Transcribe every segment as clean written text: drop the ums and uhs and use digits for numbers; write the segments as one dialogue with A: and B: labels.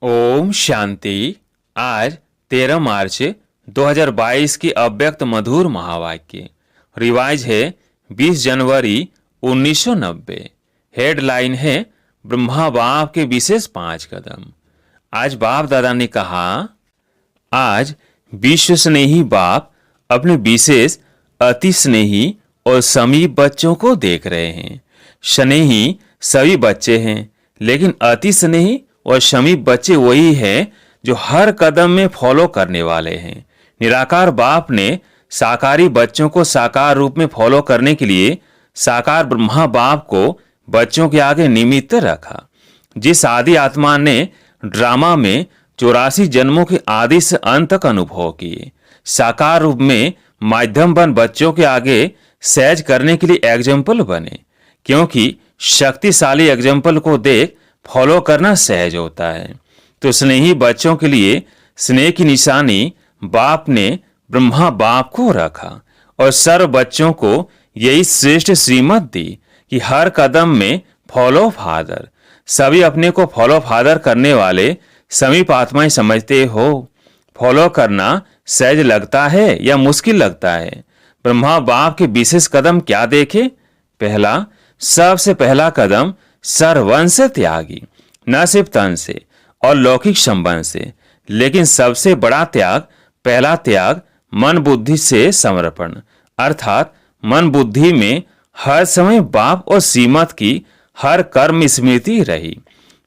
A: ओम शांति। आज 13 मार्च 2022 की अव्यक्त मधुर महावाक्य रिवाइज है 20 जनवरी 1990। हेडलाइन है ब्रह्मा बाप के विशेष 5 कदम। आज बाप दादा ने कहा, आज विश्व स्नेही बाप अपने विशेष अति स्नेही और समीप बच्चों को देख रहे हैं। स्नेही सभी बच्चे हैं, लेकिन अति स्नेही और समीप बच्चे वही हैं जो हर कदम में फॉलो करने वाले हैं। निराकार बाप ने साकारी बच्चों को साकार रूप में फॉलो करने के लिए साकार ब्रह्मा बाप को बच्चों के आगे निमित्त रखा। जिस आदि आत्मा ने ड्रामा में 84 जन्मों के आदि से अंत तक अनुभव किए, साकार रूप में माध्यम बन बच्चों के आगे सहज करने के लिए एग्जाम्पल बने, क्योंकि शक्तिशाली एग्जाम्पल को देख फॉलो करना सहज होता है। तो स्नेही बच्चों के लिए स्नेह की निशानी बाप ने ब्रह्मा बाप को रखा और सर्व बच्चों को यही श्रेष्ठ श्रीमत दी कि हर कदम में फॉलो फादर। सभी अपने को फॉलो फादर करने वाले समीप आत्माएं समझते हो। फॉलो करना सहज लगता है या मुश्किल लगता है? ब्रह्मा बाप के विशेष कदम क्या देखे? पहला, सबसे पहला कदम सर्वंश त्यागी, न सिर्फ तन से और लौकिक संबंध से, लेकिन सबसे बड़ा त्याग, पहला त्याग मन बुद्धि से समर्पण, अर्थात मन बुद्धि में हर समय बाप और श्रीमत की हर कर्म स्मृति रही।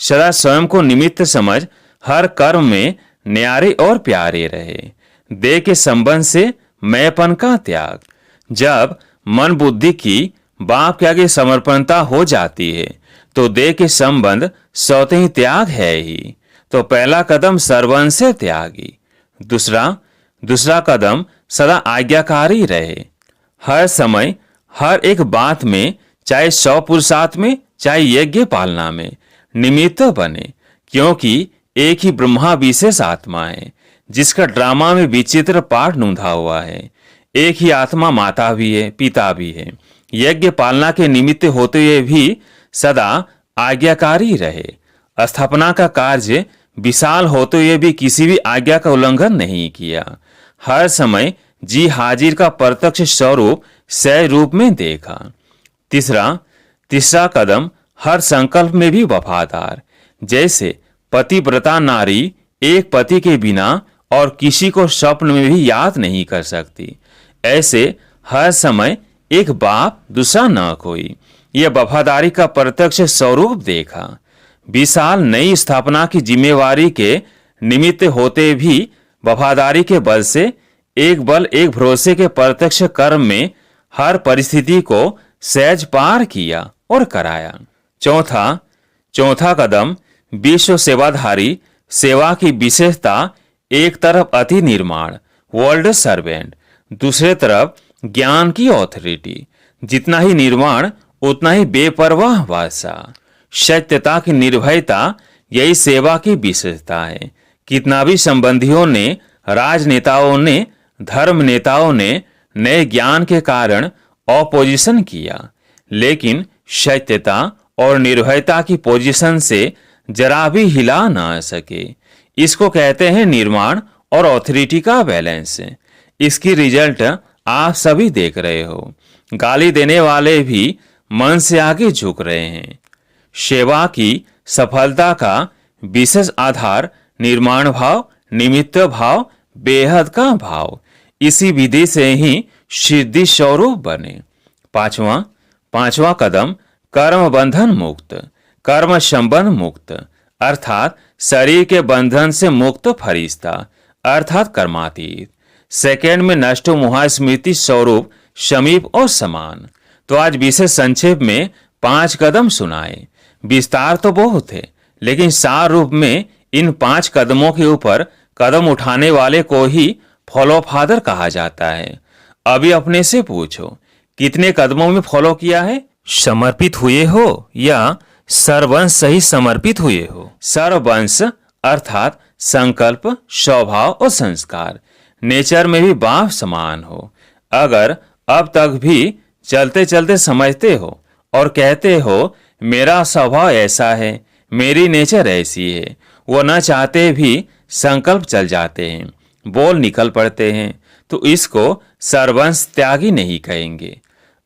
A: सदा स्वयं को निमित्त समझ हर कर्म में न्यारे और प्यारे रहे। देह के संबंध से मैंपन का त्याग। जब मन बुद्धि की बाप के आगे समर्पणता हो जाती है तो देह के संबंध स्वतः ही त्याग है ही। तो पहला कदम सर्वंश त्यागी। दूसरा कदम सदा आज्ञाकारी रहे। हर समय हर एक बात में, चाहे 100 पुरुषार्थ में, चाहे यज्ञ पालना में निमित्त बने, क्योंकि एक ही ब्रह्मा विशेष आत्मा है जिसका ड्रामा में विचित्र पाठ नूंधा हुआ है। एक ही आत्मा माता भी है, पिता भी है। यज्ञ पालना के निमित्त होते हुए भी सदा आज्ञाकारी रहे। स्थापना का कार्य विशाल होते हुए भी किसी भी आज्ञा का उल्लंघन नहीं किया। हर समय जी हाजिर का प्रत्यक्ष स्वरूप सहज रूप में देखा। तीसरा कदम हर संकल्प में भी वफादार। जैसे पतिव्रता नारी एक पति के बिना और किसी को स्वप्न में भी याद नहीं कर सकती, ऐसे हर समय एक बाप दूसरा न कोई। यह वफादारी का प्रत्यक्ष स्वरूप देखा। विशाल नई स्थापना की जिम्मेवारी के निमित्त होते भी वफादारी के बल से एक भरोसे के प्रत्यक्ष कर्म में हर परिस्थिति को सहज पार किया और कराया। चौथा कदम विश्व सेवाधारी सेवा की विशेषता। एक तरफ अति निर्माण वर्ल्ड सर्वेंट, दूसरे तरफ ज्ञान की ऑथोरिटी। जितना ही निर्माण उतना ही बेपरवाह वासा। सत्यता की निर्भयता यही सेवा की विशेषता है। कितना भी संबंधियों ने, राजनेताओं ने, धर्म नेताओं ने नए ज्ञान के कारण ऑपोजिशन किया, लेकिन सत्यता और निर्भयता की पोजीशन से जरा भी हिला ना सके। इसको कहते हैं निर्माण और ऑथोरिटी का बैलेंस। इसकी रिजल्ट आप सभी देख रहे हो। गाली देने वाले भी मन से आगे झुक रहे हैं। सेवा की सफलता का विशेष आधार निर्माण भाव, निमित्त भाव, बेहद का भाव। इसी विधि से ही सिद्धि स्वरूप बने। पांचवा कदम कर्म बंधन मुक्त, कर्म संबंध मुक्त, अर्थात शरीर के बंधन से मुक्त फरिश्ता, अर्थात कर्मातीत। सेकेंड में नष्ट मुहा स्मृति स्वरूप समीप और समान। तो आज विशेष संक्षेप में 5 कदम सुनाए। विस्तार तो बहुत है, लेकिन सार रूप में इन 5 कदमों के ऊपर कदम उठाने वाले को ही फॉलो फादर कहा जाता है। अभी अपने से पूछो, कितने कदमों में फॉलो किया है? समर्पित हुए हो या सर्वंश सही समर्पित हुए हो? सर्वंश अर्थात संकल्प, स्वभाव और संस्कार। नेचर में भी बाप समान हो। अगर अब तक भी चलते चलते समझते हो और कहते हो मेरा स्वभाव ऐसा है, मेरी नेचर ऐसी है, वो न चाहते भी संकल्प चल जाते हैं, बोल निकल पड़ते हैं, तो इसको सर्वंश त्यागी नहीं कहेंगे।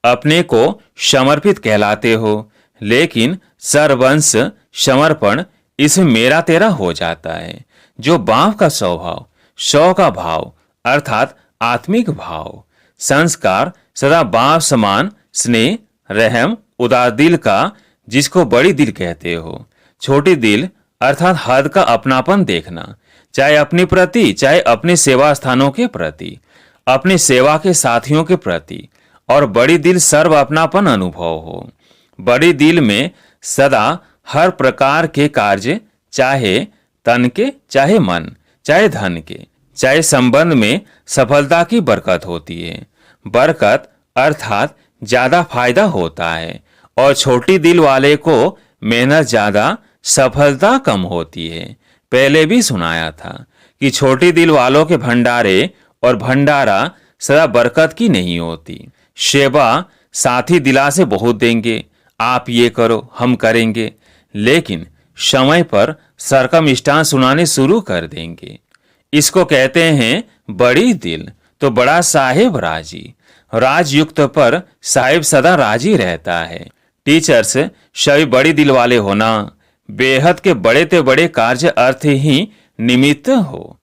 A: अपने को समर्पित कहलाते हो, लेकिन सर्वंश समर्पण इसमें मेरा तेरा हो जाता है। जो बाप का स्वभाव, सौ का भाव अर्थात आत्मिक भाव, संस्कार सदा बाप समान स्नेह, रहम, उदार दिल का, जिसको बड़ी दिल कहते हो, छोटी दिल अर्थात हद का अपनापन देखना, चाहे अपने प्रति, चाहे अपने सेवा स्थानों के प्रति, अपने सेवा के साथियों के प्रति, और बड़ी दिल सर्व अपनापन अनुभव हो। बड़ी दिल में सदा हर प्रकार के कार्य, चाहे तन के, चाहे मन, चाहे धन के, चाहे संबंध में सफलता की बरकत होती है। बरकत अर्थात ज्यादा फायदा होता है, और छोटी दिल वाले को मेहनत ज्यादा, सफलता कम होती है। पहले भी सुनाया था कि छोटी दिल वालों के भंडारे और भंडारा सदा बरकत की नहीं होती। सेवा साथी दिला से बहुत देंगे, आप ये करो हम करेंगे, लेकिन समय पर सरकमस्टांस सुनाने शुरू कर देंगे। इसको कहते हैं बड़ी दिल। तो बड़ा साहेब राजी, राजयुक्त पर साहिब सदा राजी रहता है। टीचर्स सभी बड़ी दिल वाले होना, बेहद के बड़े ते बड़े कार्य अर्थ ही निमित्त हो।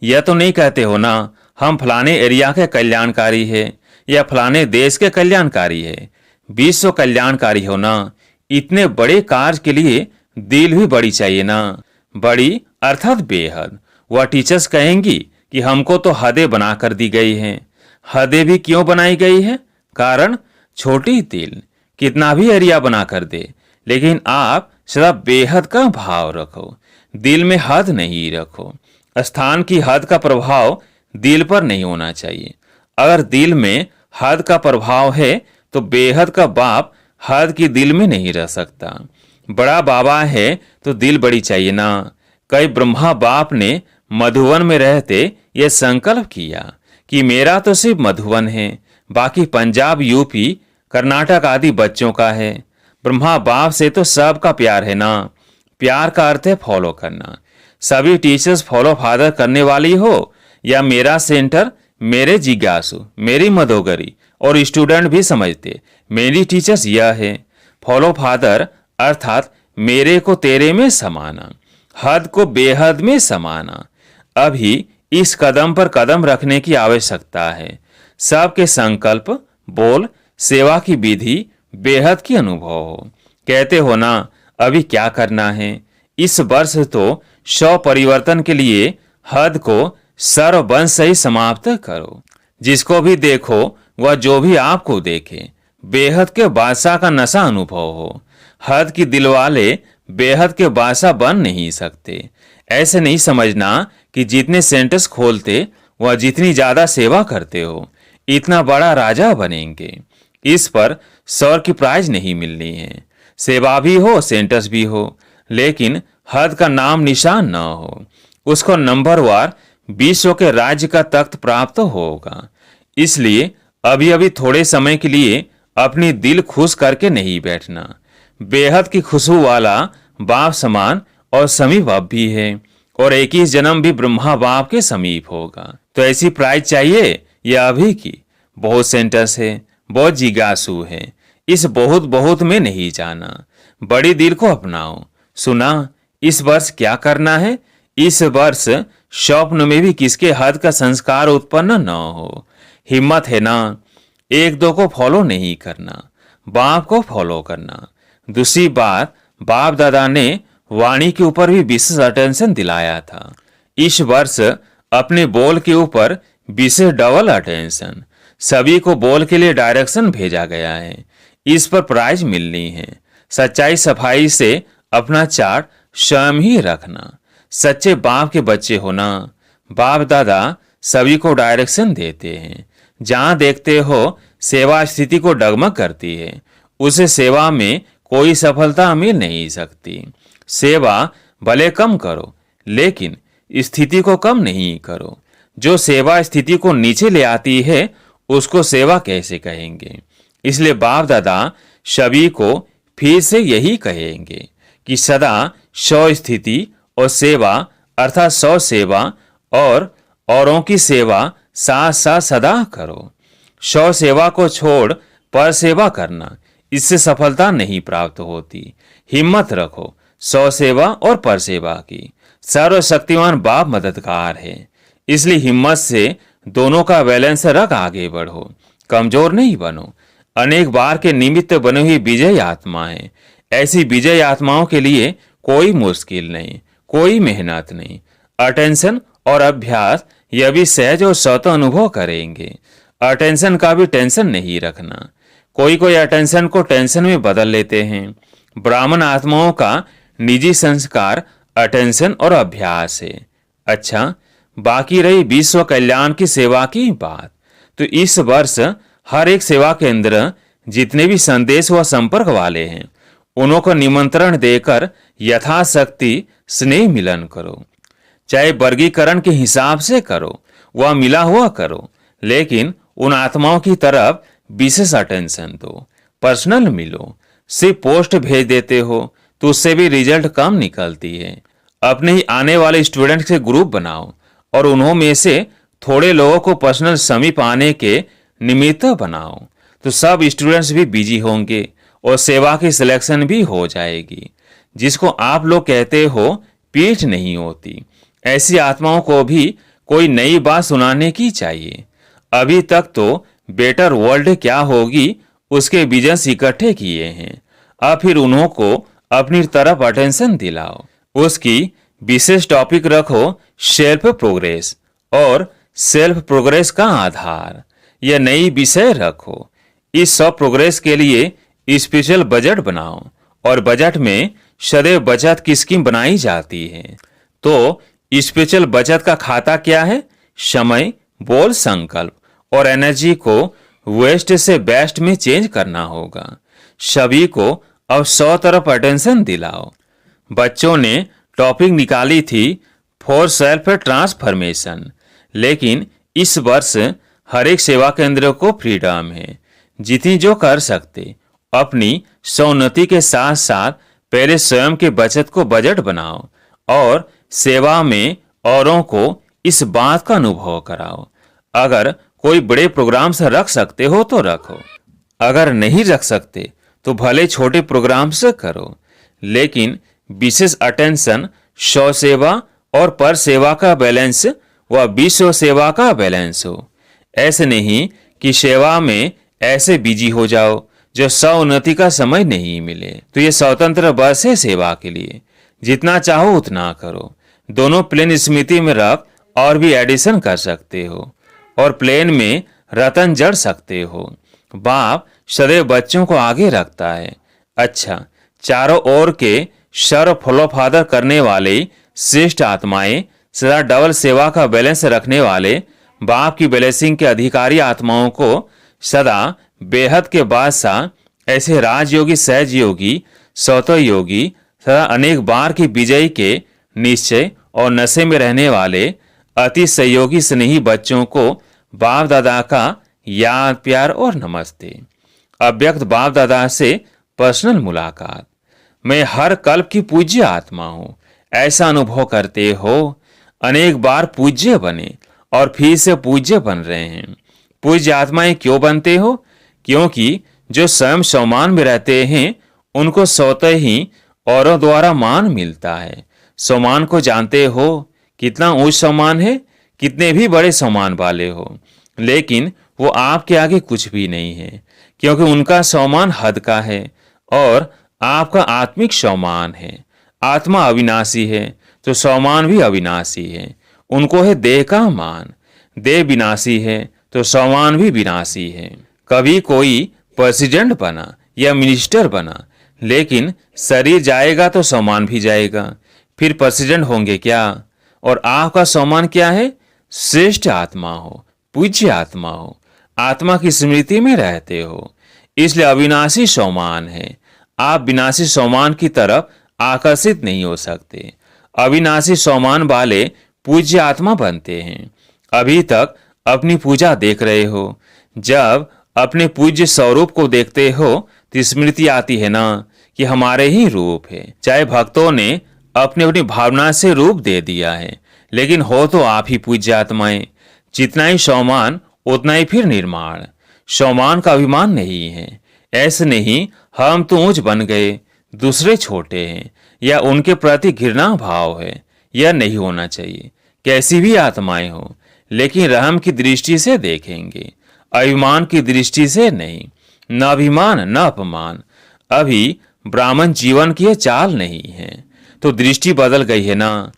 A: यह तो नहीं कहते हो ना हम फलाने एरिया के कल्याणकारी है, या फलाने देश के कल्याणकारी है, विश्व कल्याणकारी हो ना। इतने बड़े कार्य के लिए दिल भी बड़ी चाहिए ना। बड़ी अर्थात बेहद। वह टीचर्स कहेंगी कि हमको तो हदें बना कर दी गई हैं। हदें भी क्यों बनाई गई है? कारण छोटी दिल कितना भी एरिया बना कर दे, लेकिन आप सदा बेहद का भाव रखो, दिल में हद नहीं रखो। स्थान की हद का प्रभाव दिल पर नहीं होना चाहिए। अगर दिल में हद का प्रभाव है तो बेहद का बाप हद की दिल में नहीं रह सकता। बड़ा बाबा है तो दिल बड़ी चाहिए ना। कई ब्रह्मा बाप ने मधुवन में रहते यह संकल्प किया कि मेरा तो सिर्फ मधुवन है, बाकी पंजाब, यूपी, कर्नाटक आदि बच्चों का है। ब्रह्मा बाप से तो सबका प्यार है ना। प्यार का अर्थ है फॉलो करना। सभी टीचर्स फॉलो फादर करने वाली हो, या मेरा सेंटर, मेरे जिज्ञासु, मेरी मधोगरी और स्टूडेंट भी समझते मेरी टीचर्स यह है। फॉलो फादर अर्थात मेरे को तेरे में समाना, हद को बेहद में समाना। अभी इस कदम पर कदम रखने की आवश्यकता है। सबके संकल्प, बोल, सेवा की विधि बेहद की अनुभव हो। कहते हो ना अभी क्या करना है? इस वर्ष तो 100 परिवर्तन के लिए हद को सर्ववंश से ही समाप्त करो। जिसको भी देखो वह जो भी आपको देखे, बेहद के बादशाह का नशा अनुभव हो। हद की दिल वाले बेहद के बादशाह बन नहीं सकते। ऐसे नहीं समझना कि जितने सेंटर्स खोलते वह जितनी ज्यादा सेवा करते हो इतना बड़ा राजा बनेंगे। इस पर 100 की प्राइज नहीं मिलनी है। सेवा भी हो, सेंटर्स भी हो, लेकिन हद का नाम निशान न हो। उसको नंबरवार विश्व के राज्य का तख्त प्राप्त होगा। इसलिए अभी अभी थोड़े समय के लिए अपनी दिल खुश करके नहीं बैठना। बेहद की खुशबू वाला बाप समान और समीप अब भी है, और 21 जन्म भी ब्रह्मा बाप के समीप होगा। तो ऐसी प्राइज चाहिए या अभी की? बहुत सेंटर्स है, बहुत जिज्ञासु है। इस बहुत बहुत में नहीं जाना, बड़ी दिल को अपनाओ। सुना इस वर्ष क्या करना है? इस वर्ष स्वप्न में भी किसके हद का संस्कार उत्पन्न न हो। हिम्मत है ना? एक दो को फॉलो नहीं करना, बाप को फॉलो करना। दूसरी बात, बाप दादा ने वाणी के ऊपर भी विशेष अटेंशन दिलाया था। इस वर्ष अपने बोल के ऊपर विशेष डबल अटेंशन। सभी को बोल के लिए डायरेक्शन भेजा गया है। इस पर प्राइज मिलनी है। सच्चाई सफाई से अपना चार्ट स्वयं ही रखना। सच्चे बाप के बच्चे होना। बाप दादा सभी को डायरेक्शन देते हैं। जहां देखते हो सेवा स्थिति को डगमग करती है, उसे सेवा में कोई सफलता मिल नहीं सकती। सेवा भले कम करो, लेकिन स्थिति को कम नहीं करो। जो सेवा स्थिति को नीचे ले आती है उसको सेवा कैसे कहेंगे? इसलिए बाप दादा सभी को फिर से यही कहेंगे कि सदा स्व स्थिति और सेवा अर्थात सौ सेवा और औरों की सेवा साथ साथ सदा करो। सौ सेवा को छोड़ पर सेवा करना, इससे सफलता नहीं प्राप्त होती। हिम्मत रखो सौ सेवा और पर सेवा की। सर्वशक्तिमान बाप मददगार है, इसलिए हिम्मत से दोनों का बैलेंस रख आगे बढ़ो, कमजोर नहीं बनो। अनेक बार के निमित्त बनी हुई विजय आत्मा है। ऐसी विजय आत्माओं के लिए कोई मुश्किल नहीं, कोई मेहनत नहीं। अटेंशन और अभ्यास यह भी सहज और स्वतः अनुभव करेंगे। अटेंशन का भी टेंशन नहीं रखना। कोई कोई अटेंशन को टेंशन में बदल लेते हैं। ब्राह्मण आत्माओं का निजी संस्कार अटेंशन और अभ्यास है। अच्छा, बाकी रही विश्व कल्याण की सेवा की बात, तो इस वर्ष हर एक सेवा केंद्र जितने भी संदेश व संपर्क वाले हैं उनको निमंत्रण देकर यथाशक्ति स्नेह मिलन करो। चाहे वर्गीकरण के हिसाब से करो व मिला हुआ करो, लेकिन उन आत्माओं की तरफ विशेष अटेंशन दो। पर्सनल मिलो। सिर्फ पोस्ट भेज देते हो तो उससे भी रिजल्ट कम निकलती है। अपने ही आने वाले स्टूडेंट से ग्रुप बनाओ और उन्हों में से थोड़े लोगों को पर्सनल समीप आने के निमित्त बनाओ, तो सब स्टूडेंट्स भी बिजी होंगे और सेवा की सिलेक्शन भी हो जाएगी। जिसको आप लोग कहते हो पीठ नहीं होती, ऐसी आत्माओं को भी कोई नई बात सुनाने की चाहिए। अभी तक तो बेटर वर्ल्ड क्या होगी उसके विजन्स इकट्ठे किए हैं। अब फिर उन्हों को अपनी तरफ अटेंशन दिलाओ। उसकी विशेष टॉपिक रखो सेल्फ प्रोग्रेस और सेल्फ प्रोग्रेस का आधार। यह नई विषय रखो। इस सब प्रोग्रेस के लिए स्पेशल बजट बनाओ और बजट में सदैव बचत की स्कीम बनाई जाती है। तो स्पेशल बचत का खाता क्या है? समय, बोल, संकल्प और एनर्जी को वेस्ट से बेस्ट में चेंज करना होगा। सभी को अब 100 तरफ अटेंशन दिलाओ। बच्चों ने टॉपिक निकाली थी फॉर सेल्फ ट्रांसफॉर्मेशन, लेकिन इस वर्ष हर एक सेवा केंद्र को फ्रीडम है। जितनी जो कर सकते अपनी सौन्नति के साथ साथ पहले स्वयं के बचत को बजट बनाओ और सेवा में औरों को इस बात का अनुभव कराओ। अगर कोई बड़े प्रोग्राम से रख सकते हो तो रखो, अगर नहीं रख सकते तो भले छोटे प्रोग्राम से करो, लेकिन विशेष अटेंशन 100 सेवा और पर सेवा का बैलेंस व विश्व सेवा का बैलेंस हो। ऐसे नहीं कि सेवा में ऐसे बिजी हो जाओ जो उन्नति का समय नहीं मिले। तो ये स्वतंत्र बस है सेवा के लिए, जितना चाहो उतना करो। दोनों प्लेन स्मृति में रख और भी एडिशन कर सकते हो और प्लेन में रतन जड़ सकते हो। बाप सदैव बच्चों को आगे रखता है। अच्छा, चारों ओर के सर्व फॉलो फादर करने वाले श्रेष्ठ आत्माएं, सदा डबल सेवा का बैलेंस रखने वाले बाप की ब्लेसिंग के अधिकारी आत्माओं को सदा बेहद के बादशाह, ऐसे राजयोगी, सहज योगी, स्वतः योगी, सदा अनेक बार की विजय के निश्चय और नशे में रहने वाले अति सहयोगी स्नेही बच्चों को बाप दादा का याद, प्यार और नमस्ते। अव्यक्त बाप दादा से पर्सनल मुलाकात। मैं हर कल्प की पूज्य आत्मा हूँ, ऐसा अनुभव करते हो। अनेक बार पूज्य बने और फिर से पूज्य बन रहे हैं। पूज्य आत्माएं क्यों बनते हो? क्योंकि जो स्वयं सम्मान में रहते हैं उनको स्वतः ही औरों द्वारा मान मिलता है। सम्मान को जानते हो कितना उच्च सम्मान है? कितने भी बड़े सम्मान वाले हो, लेकिन वो आपके आगे कुछ भी नहीं है, क्योंकि उनका सम्मान हद का है और आपका आत्मिक सम्मान है। आत्मा अविनाशी है तो सम्मान भी अविनाशी है। उनको है देह का मान। देह विनाशी है तो सम्मान भी विनाशी है। कभी कोई प्रेसिडेंट बना या मिनिस्टर बना, लेकिन शरीर जाएगा तो सम्मान भी जाएगा। फिर प्रेसिडेंट होंगे क्या? और आपका सम्मान क्या है? श्रेष्ठ आत्मा हो, पूज्य आत्मा हो, आत्मा की स्मृति में रहते हो, इसलिए अविनाशी सम्मान है। आप विनाशी सम्मान की तरफ आकर्षित नहीं हो सकते। अविनाशी सम्मान वाले पूज्य आत्मा बनते हैं। अभी तक अपनी पूजा देख रहे हो। जब अपने पूज्य स्वरूप को देखते हो तो स्मृति आती है ना कि हमारे ही रूप है। चाहे भक्तों ने अपनी अपनी भावना से रूप दे दिया है, लेकिन हो तो आप ही पूज्य आत्माएं। जितना ही शौमान उतना ही फिर निर्माण। शौमान का अभिमान नहीं है, ऐसे नहीं हम तो ऊंच बन गए, दूसरे छोटे हैं, या उनके प्रति घृणा भाव है। यह नहीं होना चाहिए। कैसी भी आत्माएं हो, लेकिन रहम की दृष्टि से देखेंगे, अभिमान की दृष्टि से नहीं। न अभिमान न अपमान। अभी ब्राह्मण जीवन की यह चाल नहीं है, तो दृष्टि बदल गई है ना।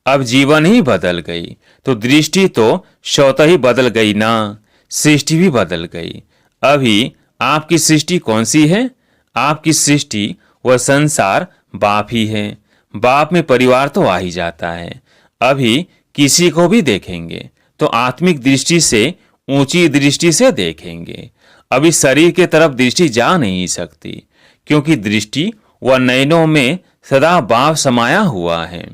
A: अब जीवन ही बदल गई तो दृष्टि तो स्वतः ही बदल गई ना, सृष्टि भी बदल गई। अभी आपकी सृष्टि कौन सी है? आपकी सृष्टि वह संसार बाप ही है। बाप में परिवार तो आ ही जाता है। अभी किसी को भी देखेंगे तो आत्मिक दृष्टि से, ऊंची दृष्टि से देखेंगे। अभी शरीर के तरफ दृष्टि जा नहीं सकती, क्योंकि दृष्टि वह नयनों में सदा बाप समाया हुआ है।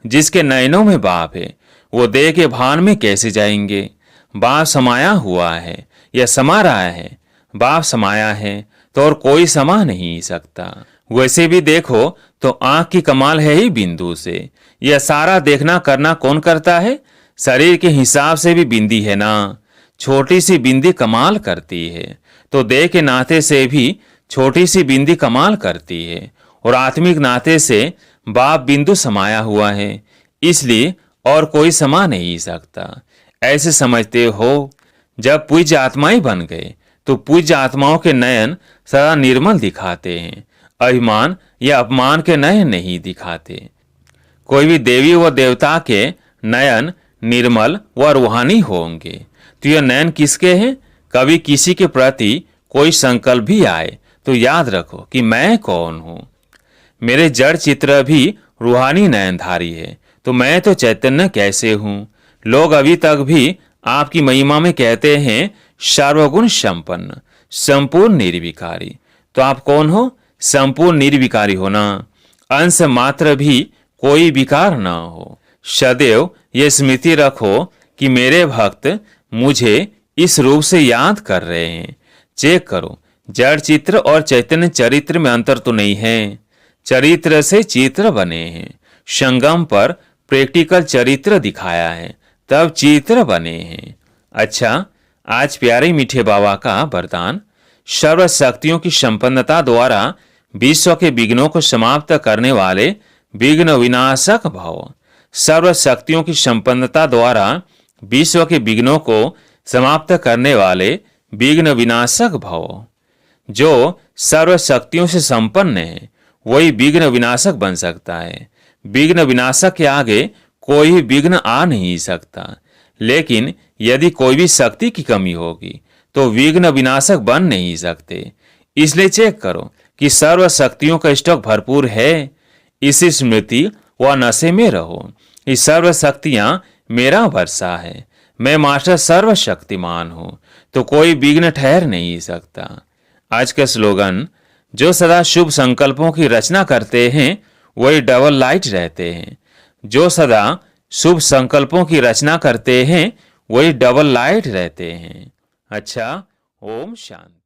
A: जिसके नयनों में बाप है वो देह के भान में कैसे जाएंगे? बाप समाया हुआ है या समा रहा है? बाप समाया है तो और कोई समा नहीं सकता। वैसे भी देखो तो आंख की कमाल है ही बिंदु से। यह सारा देखना करना कौन करता है? शरीर के हिसाब से भी बिंदी है ना। छोटी सी बिंदी कमाल करती है, तो देह के नाते से भी छोटी सी बिंदी कमाल करती है, और आत्मिक नाते से बाप बिंदु समाया हुआ है, इसलिए और कोई समा नहीं सकता। ऐसे समझते हो। जब पूज्य आत्माएं बन गए तो पूज्य आत्माओं के नयन सदा निर्मल दिखाते हैं, अभिमान या अपमान के नयन नहीं दिखाते। कोई भी देवी व देवता के नयन निर्मल व रूहानी होंगे, तो यह नयन किसके हैं? कभी किसी के प्रति कोई संकल्प भी आए तो याद रखो कि मैं कौन हूं। मेरे जड़ चित्र भी रूहानी नयनधारी है, तो मैं तो चैतन्य कैसे हूं? लोग अभी तक भी आपकी महिमा में कहते हैं सर्वगुण संपन्न, संपूर्ण निर्विकारी। तो आप कौन हो? संपूर्ण निर्विकारी हो ना। अंश मात्र भी कोई विकार ना हो। सदैव ये स्मृति रखो कि मेरे भक्त मुझे इस रूप से याद कर रहे हैं। चेक करो, जड़ चित्र और चैतन्य चरित्र में अंतर तो नहीं है। चरित्र से चित्र बने हैं। संगम पर प्रैक्टिकल चरित्र दिखाया है, तब चित्र बने हैं। अच्छा, आज प्यारे मीठे बाबा का वरदान। सर्व शक्तियों की संपन्नता द्वारा विश्व के विघ्नों को समाप्त करने वाले विघ्न विनाशक भव। सर्व शक्तियों की संपन्नता द्वारा विश्व के विघ्नों को समाप्त करने वाले विघ्न विनाशक भव। जो सर्व शक्तियों से संपन्न है वही विघ्न विनाशक बन सकता है। विघ्न विनाशक के आगे कोई विघ्न आ नहीं सकता। लेकिन यदि कोई भी शक्ति की कमी होगी तो विघ्न विनाशक बन नहीं सकते। इसलिए चेक करो कि सर्व शक्तियों का स्टॉक भरपूर है। इसी स्मृति व नशे में रहो। ये सर्व शक्तियां मेरा वर्षा है। मैं मास्टर सर्वशक्तिमान हूं, तो कोई विघ्न ठहर नहीं सकता। आज का स्लोगन, जो सदा शुभ संकल्पों की रचना करते हैं वही डबल लाइट रहते हैं। जो सदा शुभ संकल्पों की रचना करते हैं वही डबल लाइट रहते हैं। अच्छा, ओम शांति।